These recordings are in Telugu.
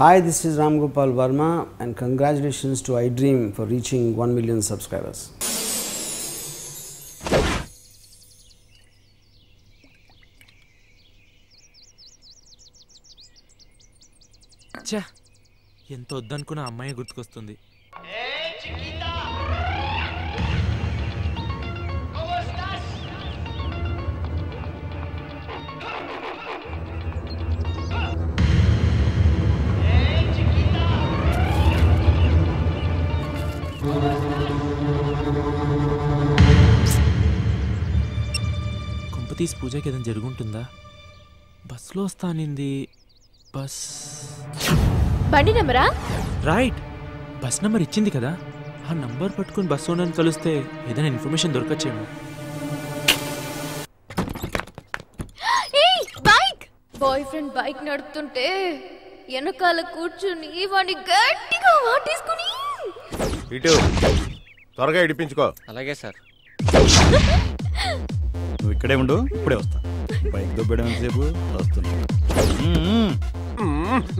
Hi, this is Ram Gopal Verma and congratulations to iDream for reaching 1 million subscribers. ఛా, ఎంత వద్దనుకున్న అమ్మాయి గుర్తుకొస్తుంది. కొంపతీసి పూజకి ఏదైనా జరుగుంటుందా? బస్సులో వస్తానింది. బస్ బండి నెంబరా? రైట్, బస్ నెంబర్ ఇచ్చింది కదా. ఆ నంబర్ పట్టుకుని బస్ ఓనర్ని కలిస్తే ఏదైనా ఇన్ఫర్మేషన్ దొరకచ్చేమో. బైక్ బాయ్ ఫ్రెండ్ బైక్ నడుపుతుంటే వెనకాల కూర్చుని వాడిని గట్టిగా వాటేసుకుని ఇటు త్వరగా ఇడిపించుకో. అలాగే సార్. నువ్వు ఇక్కడే ఉండు, ఇప్పుడే వస్తా. బైక్ దొబ్బడం ఎంతసేపు వస్తున్నా.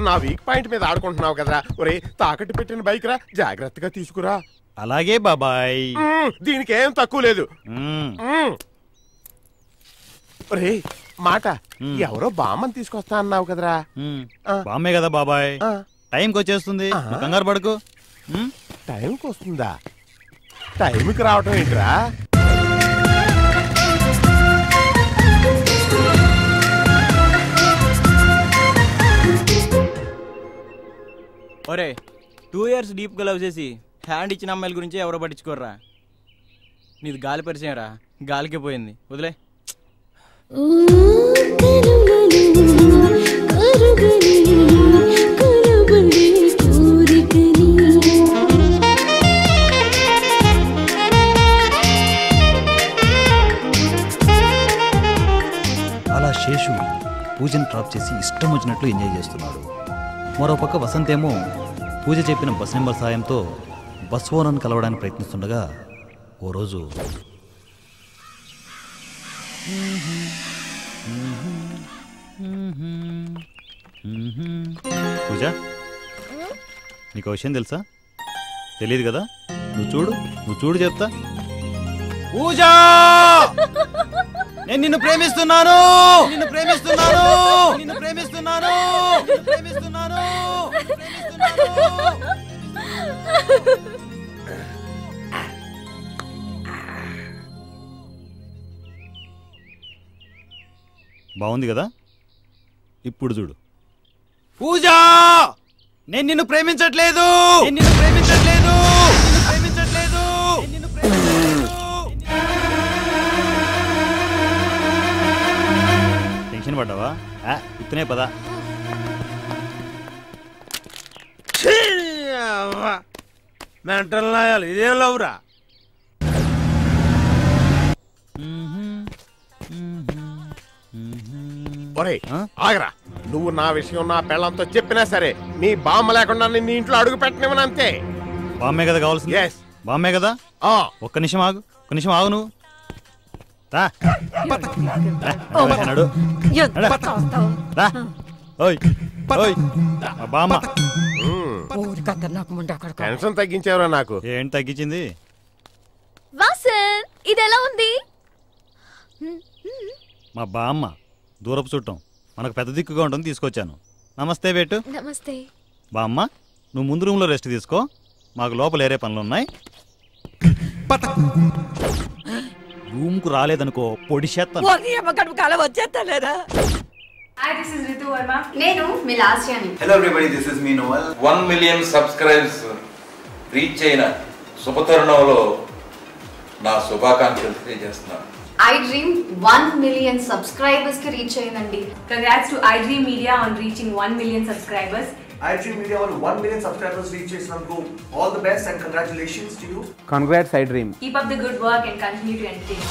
నా వీక్ పాయింట్ మీద ఆడుకుంటున్నావు కదా. ఒరే, తాకట్టు పెట్టిన బైక్ రా, జాగ్రత్తగా తీసుకురా. అలాగే బాబాయ్. దీనికి ఏం తక్కువ లేదు. ఒరే మాట, ఎవరో బామ్మని తీసుకొస్తా అన్నావు కదరా. బామ్మే కదా బాబాయ్, టైంకి వచ్చేస్తుంది, కంగారు పడుకో. టైంకి వస్తుందా? టైంకి రావటం ఏంట్రా? ఒరే, 2 years డీప్గా లవ్ చేసి హ్యాండ్ ఇచ్చిన అమ్మాయిల గురించి ఎవరో పట్టించుకోర్రా. నీది గాలి పరిచయం రా, గాలికి పోయింది, వదిలే. అలా శేషు పూజను డ్రాప్ చేసి ఇష్టం వచ్చినట్లు ఎంజాయ్ చేస్తున్నాడు. మరోపక్క వసంత్ ఏమో పూజ చెప్పిన బస్ నెంబర్ సాయంతో బస్ ఓనర్ని కలవడానికి ప్రయత్నిస్తుండగా ఓ రోజు పూజ, నీకు విషయం తెలుసా? తెలియదు కదా? నువ్వు చూడు చెప్తా. పూజ, నేను నిన్ను ప్రేమిస్తున్నాను. బాగుంది కదా? ఇప్పుడు చూడు. పూజ, నేను నిన్ను ప్రేమించట్లేదు. టెన్షన్ పడ్డావా? ఇతనే పదా. మెంటల్ నాయాలి, ఇదేం లవ్రా? ఒరే ఆగరా, నువ్వు నా విషయం నా పెళ్ళంతో చెప్పినా సరే నీ బామ్మ లేకుండా నీ ఇంట్లో అడుగు పెట్టనివ్వను అంతే. బామ్మే కదా కావాల్సింది? బామ్మే కదా. ఒక్క నిమిషం ఆగు నువ్వు. టెన్షన్ తగ్గించేవరా నాకు. ఏంటి తగ్గించింది? వాసన్, ఇది ఎలా ఉంది? మా బామ్మ దూరపు చుట్టం, మనకు పెద్ద దిక్కుగా ఉంటుంది, తీసుకొచ్చాను. నమస్తే బేటు. నమస్తే. బామ్మ, నువ్వు ముందు రూమ్లో రెస్ట్ తీసుకో, మాకు లోపల ఏరే పనులు ఉన్నాయి. రూమ్కు రాలేదనుకో పొడి చేస్తాను. Hi, this is Ritu Verma. నేను మీ లాస్యాని. Hello everybody, this is me Noel. 1 million subscribers reach అయిన శుభతరుణంలో నా శుభాకాంక్షలు తెలియజేస్తున్నాను. iDream 1 million subscribers కి రీచ్ అయిందండి. Congrats to iDream Media on reaching 1 million subscribers. iDream Media on 1 million subscribers reach చేసినందుకు all the best and congratulations to you. Congrats iDream. Keep up the good work and continue to entertain.